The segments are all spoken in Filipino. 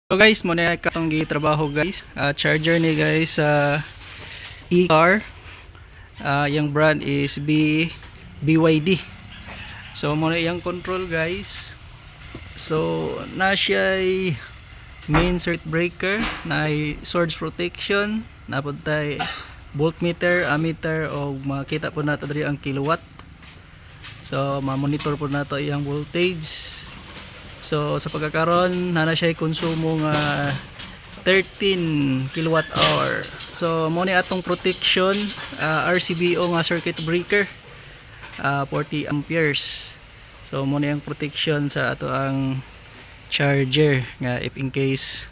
So guys, muna katong gitrabaho guys. Charger ni guys sa e-car. Yung brand is BYD. So muna yung control guys. So na siya main circuit breaker, na surge protection, napuntay voltmeter, ammeter, o makita po nato diri ang kilowatt. So ma-monitor po nato iyang voltage. So sa pagkakaroon na siya konsumo nga 13 kilowatt hour. So mo ni atong protection, RCBO nga circuit breaker, 40 amperes. So mo ni ang protection sa ato ang charger nga if in case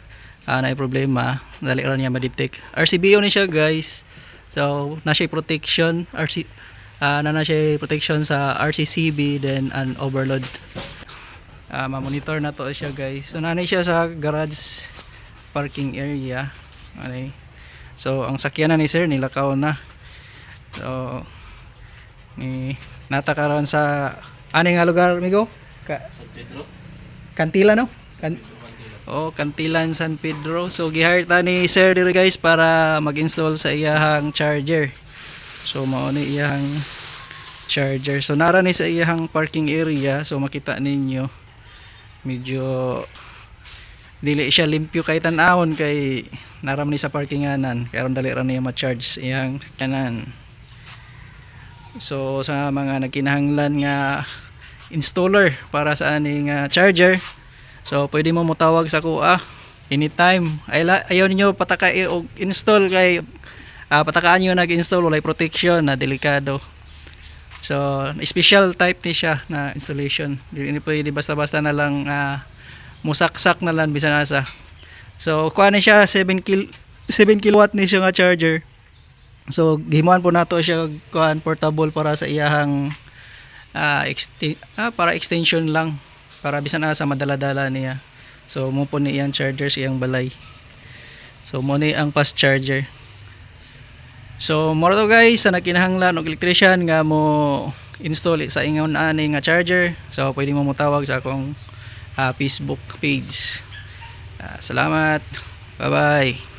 na problema dali ra niya ma-detect. RCBO ni siya guys. So na siya protection na siya protection sa RCCB, then an overload. Ma-monitor na to siya guys. So nanay siya sa garage parking area. Okay. So ang sakyanan ni sir nilakaw na. So nata karon sa ani nga lugar migo? San Pedro? Kantila no? Kantilan San Pedro. So gihire ta ni sir diri guys para mag-install sa iyahang charger. So mao ni iyahang charger. So nara ni sa iyahang parking area. So makita ninyo medyo dili siya limpyo kay tan-awon kay naram ni sa parkinganan kay aron dali ra niya ma-charge iyang kanan. So sa mga nagkinahanglan nga installer para sa aning charger, so pwede mo motawag sa kuha anytime. Ayaw ninyo pataka og install kay patakaan niyo nag-install walay protection na delikado. So special type ni siya na installation. Dili pwede basta-basta na lang musaksak na lang bisan asa. So kuha na siya 7 kilowatt ni siya nga charger. So gihimuan po nato siya kuan portable para sa iyahang para extension lang para bisan asa madala-dala niya. So mo po ni iyang charger sa iyang balay. So mo ni ang fast charger. So more to guys sa nakinahanglan og electrician nga mo install sa ingon ani nga charger. So pwede mo motawag sa akong Facebook page. Salamat. Bye bye.